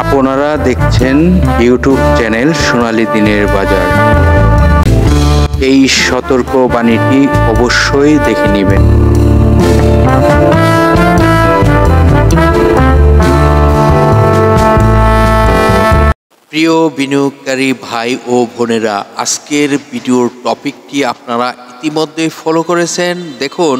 আপনারা দেখছেন YouTube channel সোনালী দিনের বাজার। এই সতর্ক বাণীটি অবশ্যই দেখে নেবেন। প্রিয় বিনিয়োগকারী ভাই ও বোনেরা, আজকের ভিডিওর টপিকটি আপনারা ইতিমধ্যে ফলো করেছেন। দেখুন,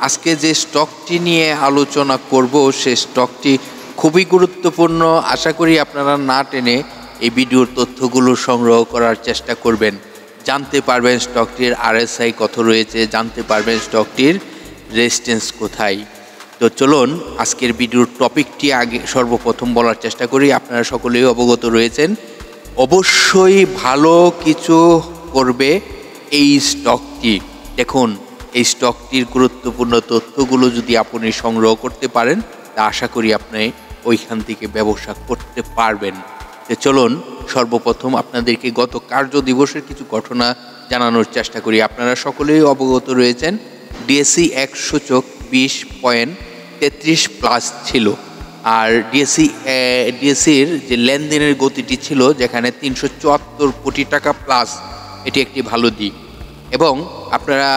আজকে যে স্টকটি নিয়ে আলোচনা করব সে স্টকটি খুবই গুরুত্বপূর্ণ। আশা করি আপনারা না টেনে এই ভিডিওর তথ্যগুলো সংগ্রহ করার চেষ্টা করবেন। জানতে পারবেন স্টকটির RSI কত রয়েছে, জানতে পারবেন স্টকটির রেজিস্ট্যান্স কোথায়। তো চলুন আজকের ভিডিওর টপিকটি আগে সর্বপ্রথম বলার চেষ্টা করি। আপনারা সকলেই অবগত রয়েছেন, অবশ্যই ভালো কিছু করবে এই স্টকটি। দেখুন, এই স্টকটির গুরুত্বপূর্ণ তথ্যগুলো যদি আপনি সংগ্রহ করতে পারেন তা আশা করি আপনি ওইখান থেকে ব্যবসা করতে পারবেন। তো চলুন সর্বপ্রথম আপনাদেরকে গত কার্য দিবসের কিছু ঘটনা জানানোর চেষ্টা করি। আপনারা সকলেই অবগত রয়েছেন, ডিএসসি 1 সূচক 20.33+ ছিল। আর ডিএসসির যে লেনদেনের গতিটি ছিল, যেখানে 374 কোটি টাকা প্লাস, এটি একটি ভালো দিক। এবং আপনারা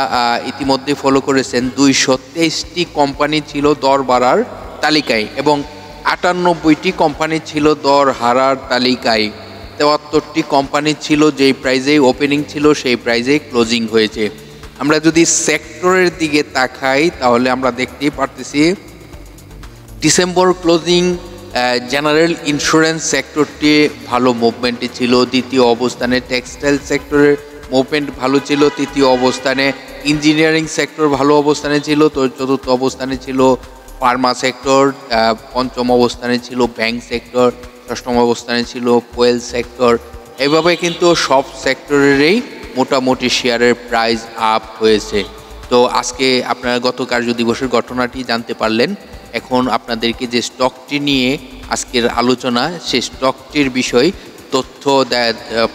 ইতিমধ্যে ফলো করেছেন 223টি কোম্পানি ছিল দর বাড়ার তালিকায় এবং 98টি কোম্পানি ছিল দর হারার তালিকায়। 73টি কোম্পানি ছিল যেই প্রাইজে ওপেনিং ছিল সেই প্রাইজে ক্লোজিং হয়েছে। আমরা যদি সেক্টরের দিকে তাকাই তাহলে আমরা দেখতেই পারতেছি ডিসেম্বর ক্লোজিং জেনারেল ইন্স্যুরেন্স সেক্টরটি ভালো মুভমেন্টে ছিল। দ্বিতীয় অবস্থানে টেক্সটাইল সেক্টরের মুভমেন্ট ভালো ছিল। তৃতীয় অবস্থানে ইঞ্জিনিয়ারিং সেক্টর ভালো অবস্থানে ছিল। তো চতুর্থ অবস্থানে ছিল ফার্মা সেক্টর। পঞ্চম অবস্থানে ছিল ব্যাংক সেক্টর। ষষ্ঠম অবস্থানে ছিল কোয়েল সেক্টর। এইভাবে কিন্তু সব সেক্টরেরই মোটামুটি শেয়ারের প্রাইস আপ হয়েছে। তো আজকে আপনারা গত কার্য দিবসের ঘটনাটি জানতে পারলেন। এখন আপনাদেরকে যে স্টকটি নিয়ে আজকের আলোচনা, সেই স্টকটির বিষয় তথ্য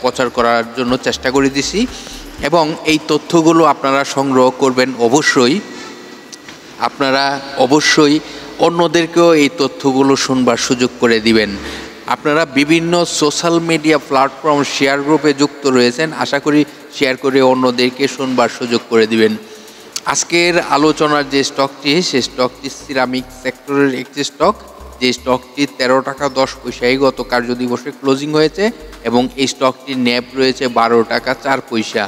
প্রচার করার জন্য চেষ্টা করে দিছি এবং এই তথ্যগুলো আপনারা সংগ্রহ করবেন। আপনারা অবশ্যই অন্যদেরকেও এই তথ্যগুলো শুনবার সুযোগ করে দিবেন। আপনারা বিভিন্ন সোশ্যাল মিডিয়া প্ল্যাটফর্ম শেয়ার গ্রুপে যুক্ত রয়েছেন, আশা করি শেয়ার করে অন্যদেরকে শুনবার সুযোগ করে দিবেন। আজকের আলোচনার যে স্টকটি, সেই স্টকটি সিরামিক সেক্টরের একটি স্টক, যে স্টকটি 13 টাকা 10 পয়সায় গত কার্য দিবসে ক্লোজিং হয়েছে এবং এই স্টকটির ন্যাব রয়েছে 12 টাকা 4 পয়সা।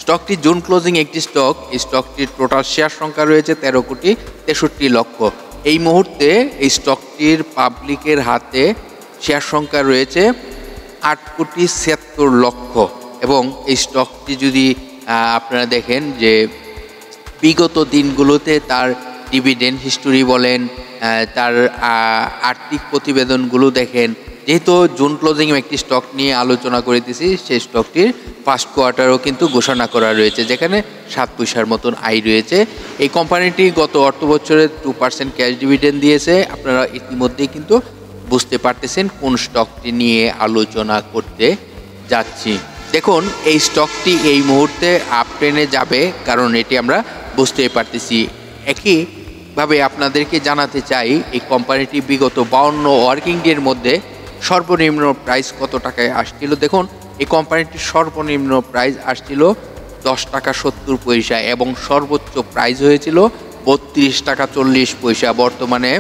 স্টকটি জুন ক্লোজিং একটি স্টক। এই স্টকটির টোটাল শেয়ার সংখ্যা রয়েছে 13 কোটি 63 লক্ষ। এই মুহূর্তে এই স্টকটির পাবলিকের হাতে শেয়ার সংখ্যা রয়েছে 8 কোটি 76 লক্ষ। এবং এই স্টকটি যদি আপনারা দেখেন যে বিগত দিনগুলোতে তার ডিভিডেন্ড হিস্টোরি বলেন, তার আর্থিক প্রতিবেদনগুলো দেখেন, যেহেতু জুন ক্লোজিং একটি স্টক নিয়ে আলোচনা করে দিয়েছি, সেই স্টকটির ফার্স্ট কোয়ার্টারও কিন্তু ঘোষণা করা রয়েছে, যেখানে 7 পয়সার মতন আয় রয়েছে। এই কোম্পানিটি গত অর্থ বছরে 2% ক্যাশ ডিভিডেন্ড দিয়েছে। আপনারা ইতিমধ্যেই কিন্তু বুঝতে পারতেছেন কোন স্টকটি নিয়ে আলোচনা করতে যাচ্ছি। দেখুন, এই স্টকটি এই মুহূর্তে আপ ট্রেনে যাবে, কারণ এটি আমরা বুঝতে পারতেছি। একইভাবে আপনাদেরকে জানাতে চাই, এই কোম্পানিটি বিগত 52 ওয়ার্কিং ডের মধ্যে সর্বনিম্ন প্রাইস কত টাকায় আসছিল। দেখুন, এই কোম্পানিটির সর্বনিম্ন প্রাইস আসছিল 10 টাকা 70 পয়সা এবং সর্বোচ্চ প্রাইস হয়েছিল 32 টাকা 40 পয়সা। বর্তমানে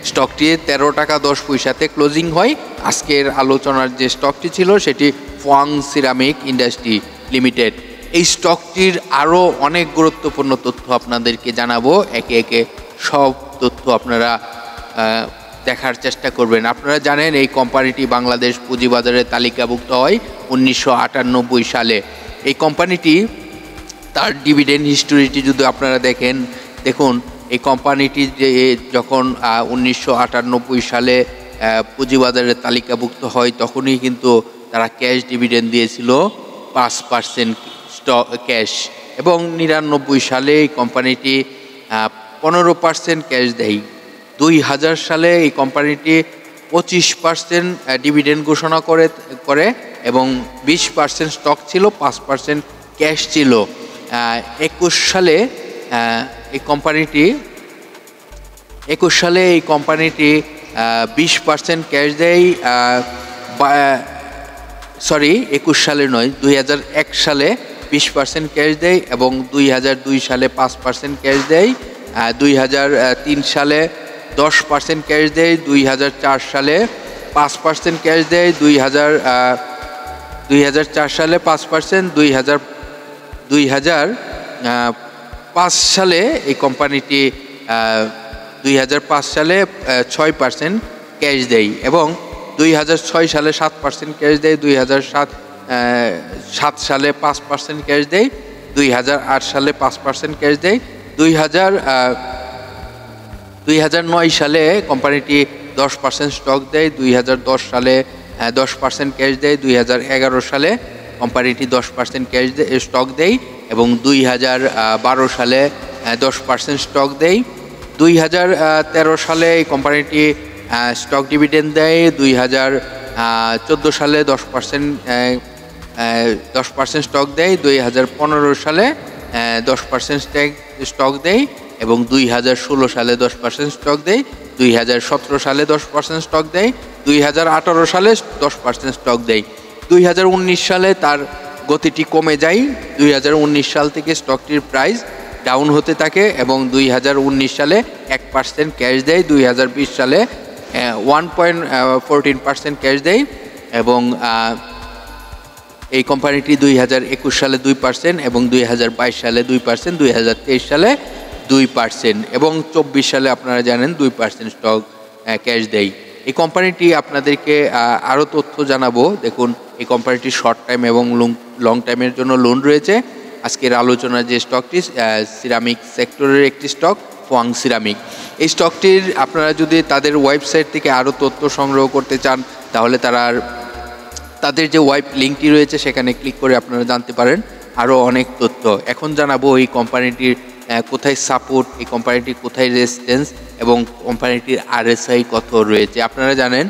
স্টকটি 13 টাকা 10 পয়সাতে ক্লোজিং হয়। আজকের আলোচনার যে স্টকটি ছিল সেটি ফোয়াং সিরামিক ইন্ডাস্ট্রি লিমিটেড। এই স্টকটির আরও অনেক গুরুত্বপূর্ণ তথ্য আপনাদেরকে জানাবো। একে একে সব তথ্য আপনারা দেখার চেষ্টা করবেন। আপনারা জানেন এই কোম্পানিটি বাংলাদেশ পুঁজিবাজারে তালিকাভুক্ত হয় 1998 সালে। এই কোম্পানিটি তার ডিভিডেন্ড হিস্টোরিটি যদি আপনারা দেখুন, এই কোম্পানিটি যে যখন 1998 সালে পুঁজিবাজারে তালিকাভুক্ত হয়, তখনই কিন্তু তারা ক্যাশ ডিভিডেন্ড দিয়েছিল 5% স্টক ক্যাশ, এবং 99 সালে এই কোম্পানিটি 15% ক্যাশ দেয়। 2000 সালে এই কোম্পানিটি 25% ডিভিডেন্ড ঘোষণা করে এবং 20% স্টক ছিল, 5% ক্যাশ ছিল। 21 সালে এই কোম্পানিটি 20% ক্যাশ দেয়, সরি 21 সালে নয়, 2001 সালে 20% ক্যাশ দেয় এবং 2002 সালে 5% ক্যাশ দেয়, 2003 সালে 10% ক্যাশ দেয়, 2004 সালে 5% ক্যাশ দেয়, 2004 সালে 5%, 2005 সালে এই কোম্পানিটি 2005 সালে 6% ক্যাশ দেয় এবং 2006 সালে 7% ক্যাশ দেয়, 2007 সালে 5% ক্যাশ দেয়, 2008 সালে 5% ক্যাশ দেয়, 2009 সালে কোম্পানিটি 10% স্টক দেয়, 2010 সালে 10% ক্যাশ দেয়, 2011 সালে কোম্পানিটি 10% ক্যাশ স্টক দেয় এবং 2012 সালে 10% স্টক দেয়, 2013 সালে এই কোম্পানিটি স্টক ডিভিডেন্ড দেয়, 2014 সালে 10% স্টক দেয়, 2015 সালে 10% স্টক দেয় এবং 2016 সালে 10% স্টক দেয়, 2017 সালে 10% স্টক দেয়, 2018 সালে 10% স্টক দেয়। 2019 সালে তার গতিটি কমে যায়, 2019 সাল থেকে স্টকটির প্রাইস ডাউন হতে থাকে এবং 2019 সালে 1% ক্যাশ দেয়, 2020 সালে 1.14% ক্যাশ দেয় এবং এই কোম্পানিটি 2021 সালে 2% এবং 2022 সালে 2%, 2023 সালে 2% এবং 24 সালে আপনারা জানেন 2% স্টক ক্যাশ দেয়। এই কোম্পানিটি আপনাদেরকে আরও তথ্য জানাবো। দেখুন, এই কোম্পানিটি শর্ট টাইম এবং লং টাইমের জন্য লোন রয়েছে। আজকের আলোচনার যে স্টকটি সিরামিক সেক্টরের একটি স্টক, ফোয়াং সিরামিক। এই স্টকটির আপনারা যদি তাদের ওয়েবসাইট থেকে আরও তথ্য সংগ্রহ করতে চান তাহলে তাদের যে লিঙ্কটি রয়েছে সেখানে ক্লিক করে আপনারা জানতে পারেন আরও অনেক তথ্য। এখন জানাবো এই কোম্পানিটির কোথায় সাপোর্ট, এই কোম্পানিটির কোথায় রেজিস্ট্যান্স এবং কোম্পানিটির আরএসআই কত রয়েছে। আপনারা জানেন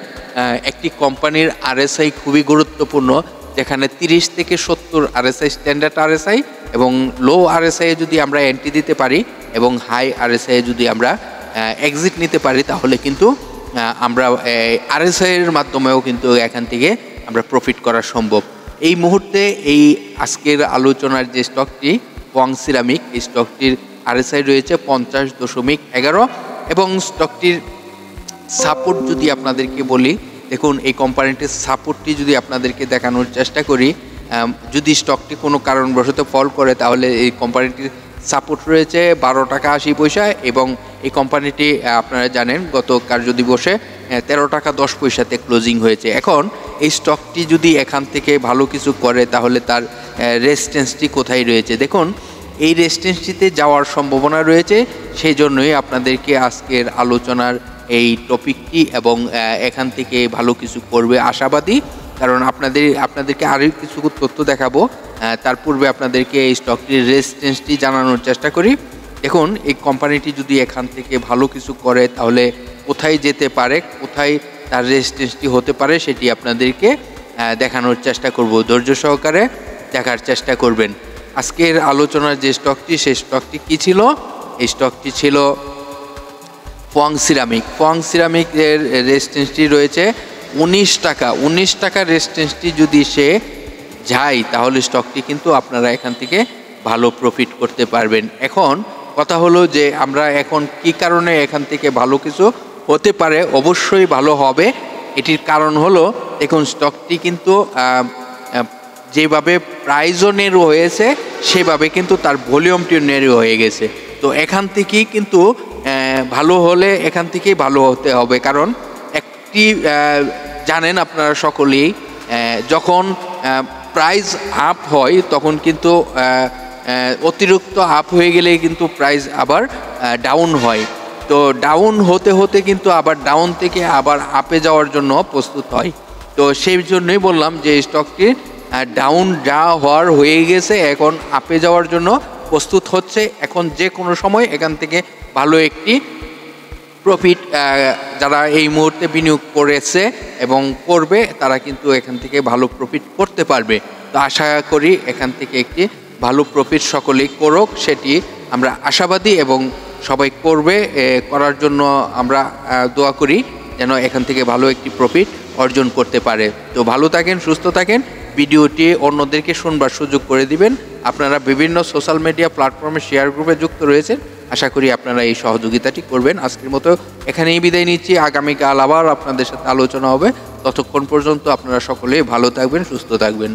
একটি কোম্পানির আরএসআই খুবই গুরুত্বপূর্ণ, যেখানে 30 থেকে 70 আরএসআই স্ট্যান্ডার্ড আরএসআই এবং লো আরএসআই যদি আমরা এন্ট্রি দিতে পারি এবং হাই আরএসআই যদি আমরা এক্সিট নিতে পারি তাহলে কিন্তু আমরা আরএসআই এর মাধ্যমেও কিন্তু এখান থেকে আমরা প্রফিট করা সম্ভব। এই মুহূর্তে এই আজকের আলোচনার যে স্টকটি ফোয়াং সিরামিক, এই স্টকটির আরএসআই রয়েছে 50.11 এবং স্টকটির সাপোর্ট যদি আপনাদেরকে বলি, দেখুন এই কোম্পানিটির সাপোর্টটি যদি আপনাদেরকে দেখানোর চেষ্টা করি, যদি স্টকটি কোনো কারণবশত ফল করে তাহলে এই কোম্পানিটির সাপোর্ট রয়েছে 12 টাকা 80 পয়সা এবং এই কোম্পানিটি আপনারা জানেন গত কার্যদিবসে 13 টাকা 10 পয়সাতে ক্লোজিং হয়েছে। এখন এই স্টকটি যদি এখান থেকে ভালো কিছু করে তাহলে তার রেজিস্ট্যান্সটি কোথায় রয়েছে। দেখুন, এই রেজিস্ট্যান্সটিতে যাওয়ার সম্ভাবনা রয়েছে, সেই জন্যই আপনাদেরকে আজকের আলোচনার এই টপিকটি এবং এখান থেকে ভালো কিছু করবে আশাবাদী। কারণ আপনাদেরকে আরও কিছু তথ্য দেখাবো, তার পূর্বে আপনাদেরকে এই স্টকটির রেজিস্ট্যান্সটি জানানোর চেষ্টা করি। দেখুন, এই কোম্পানিটি যদি এখান থেকে ভালো কিছু করে তাহলে কোথায় যেতে পারে, কোথায় তার রেজিস্ট্যান্সটি হতে পারে সেটি আপনাদেরকে দেখানোর চেষ্টা করব। ধৈর্য সহকারে দেখার চেষ্টা করবেন। আজকের আলোচনার যে স্টকটি, সেই স্টকটি কী ছিল? এই স্টকটি ছিল ফোয়াং সিরামিক। ফোয়াং সিরামিকের রেজিস্ট্যান্সটি রয়েছে 19 টাকা। 19 টাকার রেজিস্ট্যান্সটি যদি সে যায় তাহলে স্টকটি কিন্তু আপনারা এখান থেকে ভালো প্রফিট করতে পারবেন। এখন কথা হলো যে আমরা এখন কি কারণে এখান থেকে ভালো কিছু হতে পারে, অবশ্যই ভালো হবে। এটির কারণ হলো, দেখুন স্টকটি কিন্তু যেভাবে প্রাইজও নেরো হয়েছে সেভাবে কিন্তু তার ভলিউমটিও নেরো হয়ে গেছে। তো এখান থেকেই কিন্তু ভালো হলে এখান থেকেই ভালো হতে হবে। কারণ একটি জানেন আপনারা সকলেই, যখন প্রাইস আপ হয় তখন কিন্তু অতিরিক্ত আপ হয়ে গেলে কিন্তু প্রাইস আবার ডাউন হয়। তো ডাউন হতে হতে কিন্তু আবার ডাউন থেকে আবার আপে যাওয়ার জন্য প্রস্তুত হয়। তো সেই জন্যই বললাম যে স্টকটি ডাউন যা হওয়ার হয়ে গেছে, এখন আপে যাওয়ার জন্য প্রস্তুত হচ্ছে। এখন যে কোনো সময় এখান থেকে ভালো একটি প্রফিট যারা এই মুহূর্তে বিনিয়োগ করেছে এবং করবে তারা কিন্তু এখান থেকে ভালো প্রফিট করতে পারবে। তো আশা করি এখান থেকে একটি ভালো প্রফিট সকলেই করুক, সেটি আমরা আশাবাদী এবং সবাই করবে। করার জন্য আমরা দোয়া করি যেন এখান থেকে ভালো একটি প্রফিট অর্জন করতে পারে। তো ভালো থাকেন, সুস্থ থাকেন, ভিডিওটি অন্যদেরকে শুনবার সুযোগ করে দিবেন। আপনারা বিভিন্ন সোশ্যাল মিডিয়া প্ল্যাটফর্মে শেয়ার গ্রুপে যুক্ত রয়েছেন, আশা করি আপনারা এই সহযোগিতাটি করবেন। আজকের মতো এখানেই বিদায় নিচ্ছি, আগামীকাল আবার আপনাদের সাথে আলোচনা হবে। ততক্ষণ পর্যন্ত আপনারা সকলেই ভালো থাকবেন, সুস্থ থাকবেন।